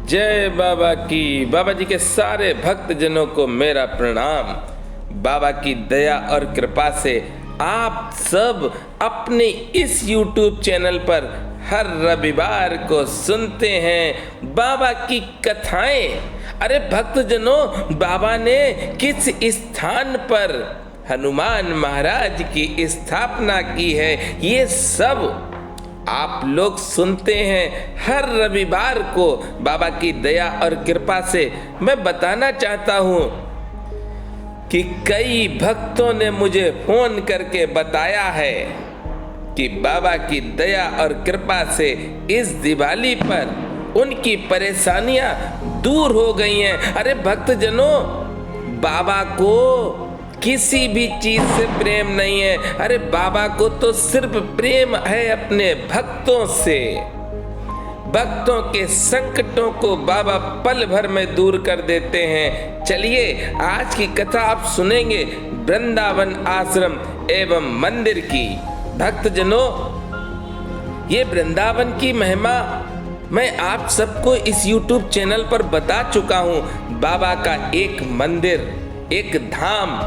जय बाबा की। बाबा जी के सारे भक्तजनों को मेरा प्रणाम। बाबा की दया और कृपा से आप सब अपने इस YouTube चैनल पर हर रविवार को सुनते हैं बाबा की कथाएं। अरे भक्तजनों, बाबा ने किस स्थान पर हनुमान महाराज की स्थापना की है, ये सब आप लोग सुनते हैं हर रविवार को। बाबा की दया और कृपा से मैं बताना चाहता हूं कि कई भक्तों ने मुझे फोन करके बताया है कि बाबा की दया और कृपा से इस दिवाली पर उनकी परेशानियां दूर हो गई हैं। अरे भक्तजनों, बाबा को किसी भी चीज से प्रेम नहीं है। अरे बाबा को तो सिर्फ प्रेम है अपने भक्तों से। भक्तों के संकटों को बाबा पल भर में दूर कर देते हैं। चलिए आज की कथा आप सुनेंगे वृंदावन आश्रम एवं मंदिर की। भक्तजनों, ये वृंदावन की महिमा मैं आप सबको इस YouTube चैनल पर बता चुका हूँ। बाबा का एक मंदिर, एक धाम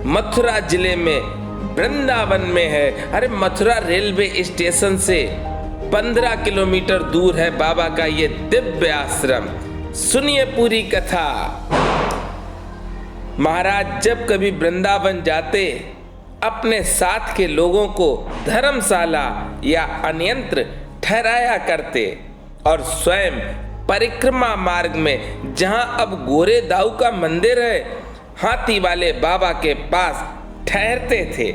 मथुरा जिले में वृंदावन में है। अरे मथुरा रेलवे स्टेशन से 15 किलोमीटर दूर है बाबा का ये दिव्य आश्रम। सुनिए पूरी कथा। महाराज जब कभी वृंदावन जाते, अपने साथ के लोगों को धर्मशाला या अन्यंत्र ठहराया करते और स्वयं परिक्रमा मार्ग में, जहां अब गोरे दाऊ का मंदिर है, हाथी वाले बाबा के पास ठहरते थे।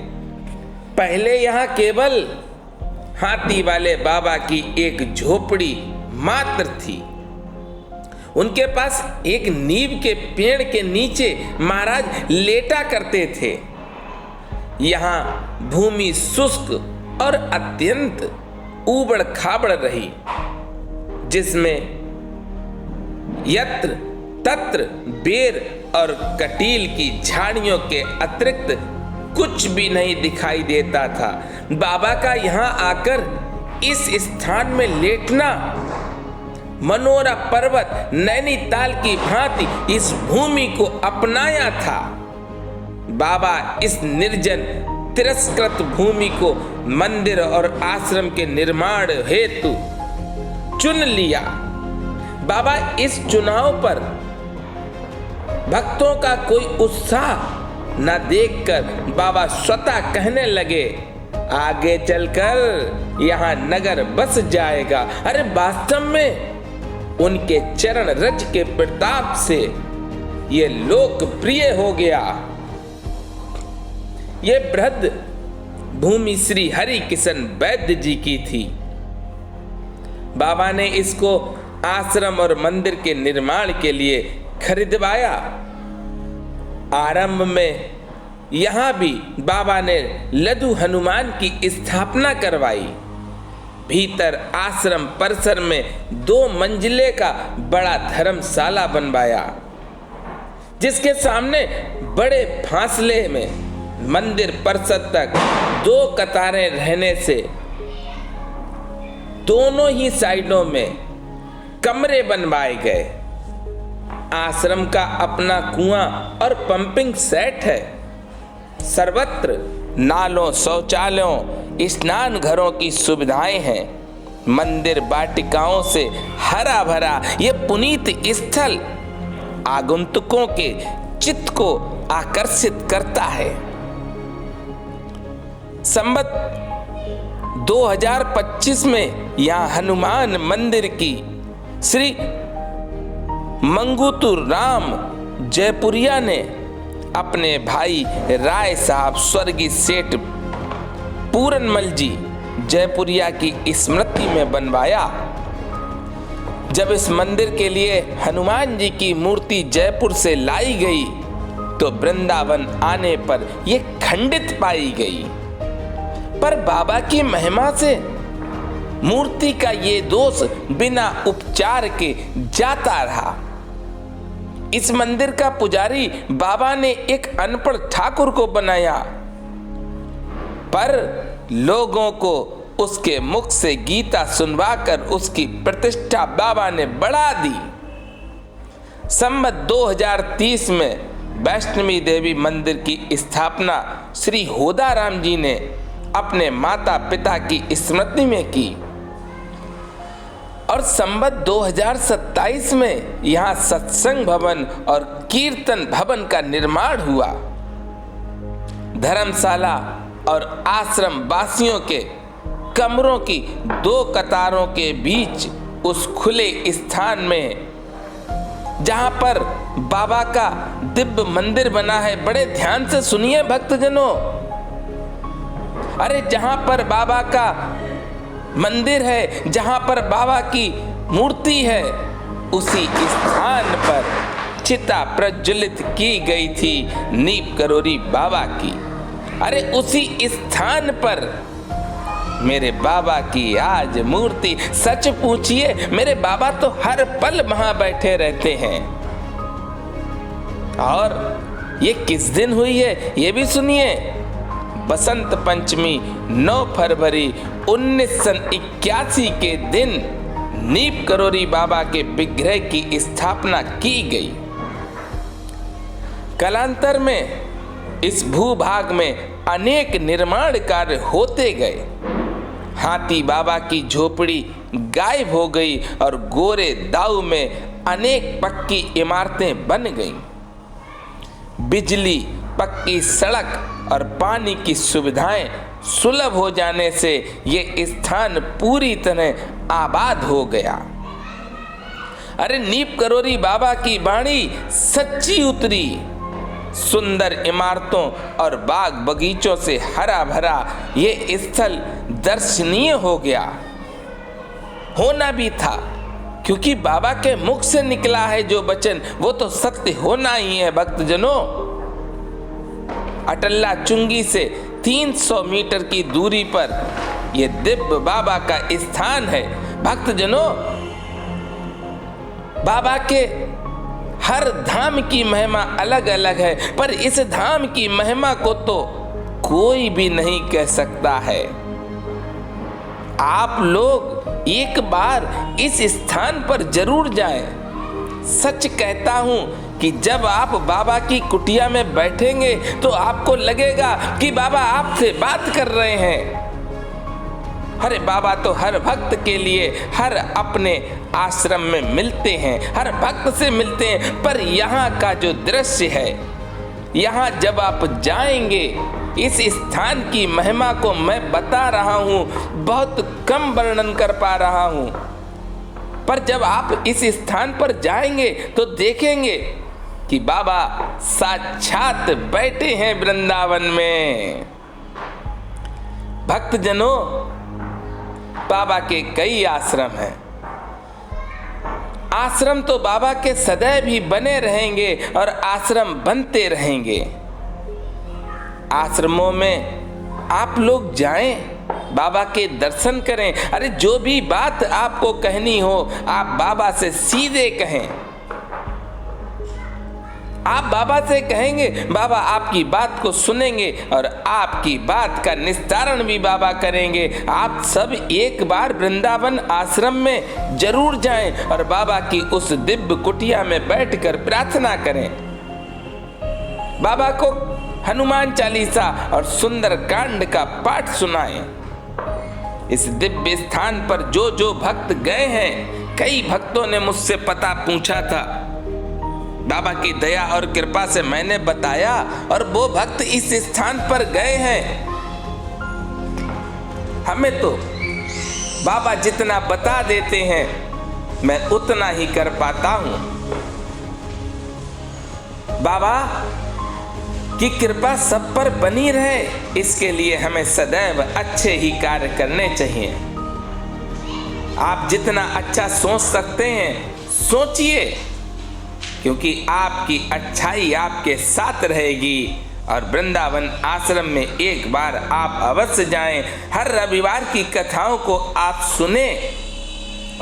पहले यहाँ केवल हाथी वाले बाबा की एक झोपड़ी मात्र थी। उनके पास एक नीम के पेड़ के नीचे महाराज लेटा करते थे। यहाँ भूमि शुष्क और अत्यंत ऊबड़ खाबड़ रही, जिसमें यत्र तत्र बेर और कटील की झाड़ियों के अतिरिक्त कुछ भी नहीं दिखाई देता था। बाबा का यहाँ आकर इस स्थान में लेटना मनोरा पर्वत नैनीताल की भांति इस भूमि को अपनाया था। बाबा इस निर्जन तिरस्कृत भूमि को मंदिर और आश्रम के निर्माण हेतु चुन लिया। बाबा इस चुनाव पर भक्तों का कोई उत्साह न देखकर बाबा स्वतः कहने लगे, आगे चलकर यहाँ नगर बस जाएगा। अरे वास्तव में उनके चरण रज के प्रताप से ये लोकप्रिय हो गया। ये बृहद भूमि श्री हरि किशन वैद्य जी की थी। बाबा ने इसको आश्रम और मंदिर के निर्माण के लिए खरीदवाया। आरंभ में यहाँ भी बाबा ने लड्डू हनुमान की स्थापना करवाई। भीतर आश्रम परिसर में 2 मंजिले का बड़ा धर्मशाला बनवाया, जिसके सामने बड़े फासले में मंदिर परिसर तक 2 कतारें रहने से दोनों ही साइडों में कमरे बनवाए गए। आश्रम का अपना कुआं और पंपिंग सेट है। सर्वत्र नालों, शौचालयों, स्नान घरों की सुविधाएं हैं। मंदिर वाटिकाओं से हरा भरा ये पुनीत स्थल आगंतुकों के चित्त को आकर्षित करता है। संवत 2025 में यहाँ हनुमान मंदिर की श्री मंगूतु राम जयपुरिया ने अपने भाई राय साहब स्वर्गीय सेठ पूरनमल जी जयपुरिया की स्मृति में बनवाया। जब इस मंदिर के लिए हनुमान जी की मूर्ति जयपुर से लाई गई तो वृंदावन आने पर यह खंडित पाई गई, पर बाबा की महिमा से मूर्ति का ये दोष बिना उपचार के जाता रहा। इस मंदिर का पुजारी बाबा ने एक अनपढ़ ठाकुर को बनाया, पर लोगों को उसके मुख से गीता सुनवाकर उसकी प्रतिष्ठा बाबा ने बढ़ा दी। संवत 2030 में वैष्णवी देवी मंदिर की स्थापना श्री होदाराम जी ने अपने माता पिता की स्मृति में की और संवत 2027 में यहाँ सत्संग भवन और कीर्तन भवन का निर्माण हुआ। धर्मशाला और आश्रम वासियों के कमरों की 2 कतारों के बीच उस खुले स्थान में जहां पर बाबा का दिव्य मंदिर बना है, बड़े ध्यान से सुनिए भक्तजनों, अरे जहां पर बाबा का मंदिर है, जहां पर बाबा की मूर्ति है, उसी स्थान पर चिता प्रज्वलित की गई थी नीप करोरी बाबा की। अरे उसी स्थान पर मेरे बाबा की आज मूर्ति। सच पूछिए, मेरे बाबा तो हर पल वहां बैठे रहते हैं। और ये किस दिन हुई है ये भी सुनिए। बसंत पंचमी 9 फरवरी 1981 के दिन नीप करोरी बाबा के विग्रह की स्थापना की गई। कालांतर में इस भूभाग में अनेक निर्माण कार्य होते गए। हाथी बाबा की झोपड़ी गायब हो गई और गोरे दाऊ में अनेक पक्की इमारतें बन गईं। बिजली, पक्की सड़क और पानी की सुविधाएं सुलभ हो जाने से ये स्थान पूरी तरह आबाद हो गया। अरे नीप करोरी बाबा की वाणी सच्ची उतरी। सुंदर इमारतों और बाग बगीचों से हरा भरा ये स्थल दर्शनीय हो गया। होना भी था, क्योंकि बाबा के मुख से निकला है जो वचन वो तो सत्य होना ही है भक्तजनों। अटल्ला चुंगी से 300 मीटर की दूरी पर यह दिव्य बाबा का स्थान है। भक्तजनों, बाबा के हर धाम की महिमा अलग अलग है, पर इस धाम की महिमा को तो कोई भी नहीं कह सकता है। आप लोग एक बार इस स्थान पर जरूर जाएं। सच कहता हूं कि जब आप बाबा की कुटिया में बैठेंगे तो आपको लगेगा कि बाबा आपसे बात कर रहे हैं। अरे बाबा तो हर भक्त के लिए हर अपने आश्रम में मिलते हैं, हर भक्त से मिलते हैं। पर यहाँ का जो दृश्य है, यहाँ जब आप जाएंगे, इस स्थान की महिमा को मैं बता रहा हूँ, बहुत कम वर्णन कर पा रहा हूँ। पर जब आप इस स्थान पर जाएंगे तो देखेंगे कि बाबा साक्षात बैठे हैं वृंदावन में। भक्तजनों, बाबा के कई आश्रम हैं। आश्रम तो बाबा के सदैव ही बने रहेंगे और आश्रम बनते रहेंगे। आश्रमों में आप लोग जाएं, बाबा के दर्शन करें। अरे जो भी बात आपको कहनी हो, आप बाबा से सीधे कहें। आप बाबा से कहेंगे, बाबा आपकी बात को सुनेंगे और आपकी बात का निस्तारण भी बाबा करेंगे। आप सब एक बार वृंदावन आश्रम में जरूर जाएं और बाबा की उस दिव्य कुटिया में बैठकर प्रार्थना करें। बाबा को हनुमान चालीसा और सुंदर कांड का पाठ सुनाएं। इस दिव्य स्थान पर जो जो भक्त गए हैं, कई भक्तों ने मुझसे पता पूछा था। बाबा की दया और कृपा से मैंने बताया और वो भक्त इस स्थान पर गए हैं। हमें तो बाबा जितना बता देते हैं, मैं उतना ही कर पाता हूं। बाबा की कृपा सब पर बनी रहे, इसके लिए हमें सदैव अच्छे ही कार्य करने चाहिए। आप जितना अच्छा सोच सकते हैं सोचिए, क्योंकि आपकी अच्छाई आपके साथ रहेगी। और वृंदावन आश्रम में एक बार आप अवश्य जाएं। हर रविवार की कथाओं को आप सुने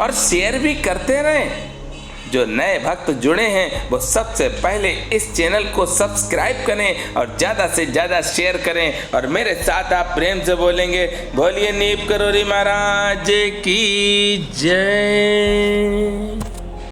और शेयर भी करते रहें। जो नए भक्त जुड़े हैं वो सबसे पहले इस चैनल को सब्सक्राइब करें और ज़्यादा से ज़्यादा शेयर करें। और मेरे साथ आप प्रेम से बोलेंगे, बोलिए नीप करोरी महाराज की जय।